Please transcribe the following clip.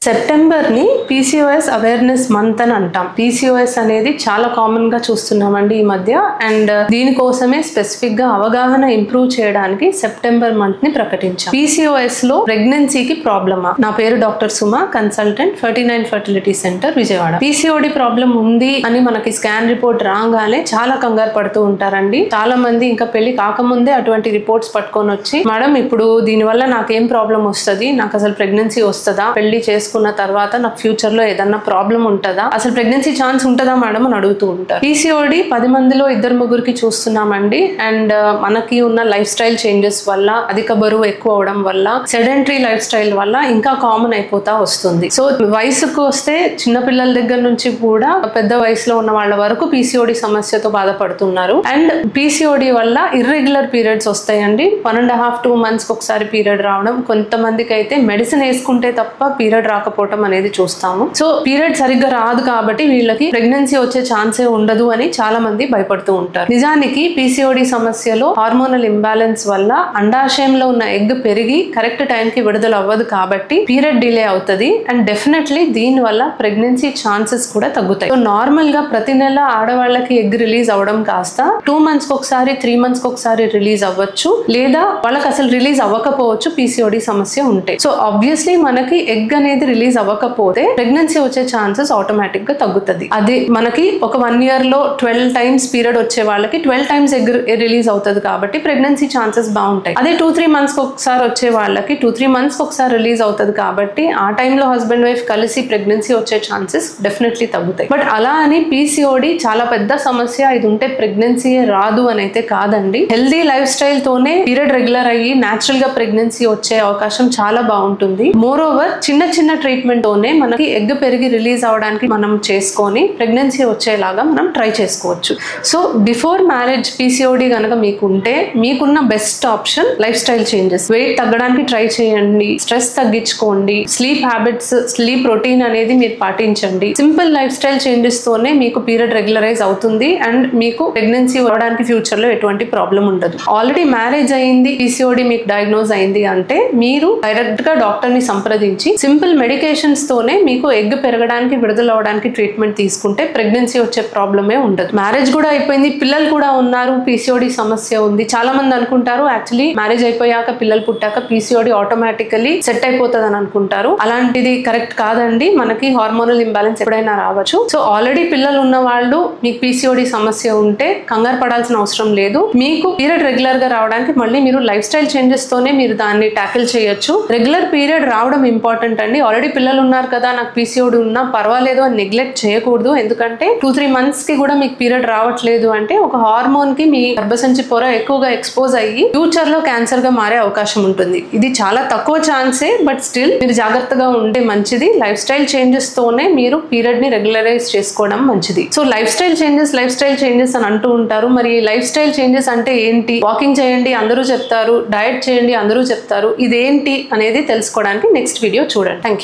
September ని PCOS awareness month అని అంటాం. PCOS అనేది చాలా కామన్ గా చూస్తున్నామండి ఈ మధ్య. అండ్ దీనికోసమే స్పెసిఫిక్ గా అవగాహన ఇంప్రూవ్ చేయడానికి సెప్టెంబర్ మంత్ ని ప్రకటించాం. PCOS లో ప్రెగ్నెన్సీకి ప్రాబ్లమా? నా పేరు doctor Suma, consultant 39 fertility centre Vijayawada. PCOD problem ఉంది అని మనకి స్కాన్ రిపోర్ట్ రాగానే చాలా కంగారు పడుతూ ఉంటారండి. చాలా మంది ఇంకా పెళ్లి కాకముందే అటువంటి రిపోర్ట్స్ పట్టుకొని వచ్చి, మేడం ఇప్పుడు దీనివల్ల నాకేం ప్రాబ్లం వస్తుంది, నాకు అసలు ప్రెగ్నెన్సీ వస్తుందా, పెళ్లి చేసుకున్న తర్వాత నాకు ఫ్యూచర్ లో ఏదన్నా ప్రాబ్లం ఉంటుందా, అసలు ప్రెగ్నెన్సీ ఛాన్స్ ఉంటుందా మేడం అని అడుగుతూ ఉంటారు. PCOD 10 మందిలో 2-3 చూస్తున్నామండి. అండ్ మనకి ఉన్న లైఫ్ స్టైల్ చేంజెస్ వల్ల, అధిక బరువు ఎక్కువ అవడం వల్ల, సెడెంటరీ లైఫ్ స్టైల్ వల్ల ఇంకా కామన్ అయిపోతా వస్తుంది. సో వయసుకు వస్తే చిన్నపిల్లల దగ్గర నుంచి కూడా పెద్ద వయసులో ఉన్న వాళ్ళ వరకు PCOD సమస్యతో బాధపడుతున్నారు. అండ్ PCOD వల్ల ఇర్రెగ్యులర్ పీరియడ్స్ వస్తాయండి. 1.5-2 months ఒకసారి పీరియడ్ రావడం, కొంతమందికి అయితే మెడిసిన్ వేసుకుంటే తప్ప పీరియడ్ రాకపోవడం అనేది చూస్తాము. సో పీరియడ్ సరిగ్గా రాదు కాబట్టి వీళ్ళకి ప్రెగ్నెన్సీ వచ్చే ఛాన్సే ఉండదు అని చాలా మంది భయపడుతూ ఉంటారు. నిజానికి PCOD సమస్యలో హార్మోనల్ ఇంబ్యాలెన్స్ వల్ల అండాశయంలో ఉన్న ఎగ్ పెరిగి కరెక్ట్ టైం కి విడుదల అవ్వదు కాబట్టి పీరియడ్ డిలే అవుతుంది. అండ్ డెఫినెట్లీ దీని వల్ల ప్రెగ్నెన్సీ ఛాన్సెస్ కూడా తగ్గుతాయి. సో నార్మల్ గా ప్రతి నెల ఆడవాళ్ళకి ఎగ్ రిలీజ్ అవ్వడం కాస్త 2 months ఒకసారి 3 months ఒకసారి రిలీజ్ అవ్వచ్చు, లేదా వాళ్ళకి అసలు రిలీజ్ అవ్వకపోవచ్చు PCOD సమస్య ఉంటే. సో ఆబ్వియస్లీ మనకి ఎగ్ అనేది రిలీజ్ అవ్వకపోతే ప్రెగ్నెన్సీ వచ్చే ఛాన్సెస్ ఆటోమేటిక్ గా తగ్గుతుంది. అదే మనకి ఒక 1 year లో 12 times పీరియడ్ వచ్చే వాళ్ళకి 12 times ఎగ్ రిలీజ్ అవుతుంది కాబట్టి ప్రెగ్నెన్సీ ఛాన్సెస్ బాగుంటాయి. అదే 2-3 months ఒకసారి వచ్చే వాళ్ళకి 2-3 months ఒకసారి రిలీజ్ అవుతుంది కాబట్టి ఆ టైంలో హస్బెండ్ వైఫ్ కలిసి ప్రెగ్నెన్సీ వచ్చే ఛాన్సెస్ డెఫినెట్లీ తగ్గుతాయి. బట్ అలా అని PCOD చాలా పెద్ద సమస్య, ఇది ఉంటే ప్రెగ్నెన్సీ రాదు అని అయితే కాదండి. హెల్దీ లైఫ్ స్టైల్ తోనే పీరియడ్ రెగ్యులర్ అయ్యి న్యాచురల్ గా ప్రెగ్నెన్సీ వచ్చే అవకాశం చాలా బాగుంటుంది. మోర్ ఓవర్ చిన్న ట్రీట్మెంట్ తోనే మనకి ఎగ్ పెరిగి రిలీజ్ అవడానికి మనం చేసుకొని ప్రెగ్నెన్సీ వచ్చేలాగా మనం ట్రై చేసుకోవచ్చు. సో బిఫోర్ మ్యారేజ్ PCOD కనుక మీకుంటే మీకున్న best option lifestyle changes. Weight తగ్గడానికి ట్రై చేయండి, స్ట్రెస్ తగ్గించుకోండి, స్లీప్ హ్యాబిట్స్, స్లీప్ రొటీన్ అనేది మీరు పాటించండి. సింపుల్ లైఫ్ స్టైల్ చేంజెస్ తోనే మీకు పీరియడ్ రెగ్యులరైజ్ అవుతుంది అండ్ మీకు ప్రెగ్నెన్సీ అవడానికి ఫ్యూచర్ లో ఎటువంటి ప్రాబ్లం ఉండదు. ఆల్రెడీ మ్యారేజ్ అయింది, PCOD మీకు డయాగ్నోజ్ అయింది అంటే మీరు డైరెక్ట్ గా డాక్టర్ ని సంప్రదించి సింపుల్ మెడికేషన్స్ తోనే మీకు ఎగ్ పెరగడానికి విడుదల అవడానికి ట్రీట్మెంట్ తీసుకుంటే ప్రెగ్నెన్సీ వచ్చే ప్రాబ్లమే ఉండదు. మ్యారేజ్ కూడా అయిపోయింది, పిల్లలు కూడా ఉన్నారు, PCOD సమస్య ఉంది. చాలా మంది అనుకుంటారు యాక్చువల్లీ మ్యారేజ్ అయిపోయాక పిల్లలు పుట్టాక PCOD ఆటోమేటికలీ సెట్ అయిపోతుంది అని అనుకుంటారు. అలాంటిది కరెక్ట్ కాదండి. మనకి హార్మోనల్ ఇంబ్యాలెన్స్ ఎప్పుడైనా రావచ్చు. సో ఆల్రెడీ పిల్లలు ఉన్న వాళ్ళు మీకు PCOD సమస్య ఉంటే కంగారు పడాల్సిన అవసరం లేదు. మీకు పీరియడ్ రెగ్యులర్ గా రావడానికి మళ్ళీ మీరు లైఫ్ స్టైల్ చేంజెస్ తోనే మీరు దాన్ని టాకిల్ చేయొచ్చు. రెగ్యులర్ పీరియడ్ రావడం ఇంపార్టెంట్ అండి. ఆల్రెడీ పిల్లలు ఉన్నారు కదా, నాకు PCOD ఉన్నా పర్వాలేదు అని నెగ్లెక్ట్ చేయకూడదు. ఎందుకంటే 2-3 months కి కూడా మీకు పీరియడ్ రావట్లేదు అంటే ఒక హార్మోన్ కి మీ గర్భసంచి పొర ఎక్కువగా ఎక్స్పోజ్ అయ్యి ఫ్యూచర్ లో క్యాన్సర్ గా మారే అవకాశం ఉంటుంది. ఇది చాలా తక్కువ ఛాన్సే, బట్ స్టిల్ మీరు జాగ్రత్తగా ఉంటే మంచిది. లైఫ్ స్టైల్ చేంజెస్ తోనే మీరు పీరియడ్ ని రెగ్యులరైజ్ చేసుకోవడం మంచిది. సో లైఫ్ స్టైల్ చేంజెస్ అని అంటూ ఉంటారు. మరి లైఫ్ స్టైల్ చేంజెస్ అంటే ఏంటి? వాకింగ్ చేయండి అందరూ చెప్తారు, డయట్ చేయండి అందరూ చెప్తారు. ఇదేంటి అనేది తెలుసుకోవడానికి నెక్స్ట్ వీడియో చూడండి. Thank you.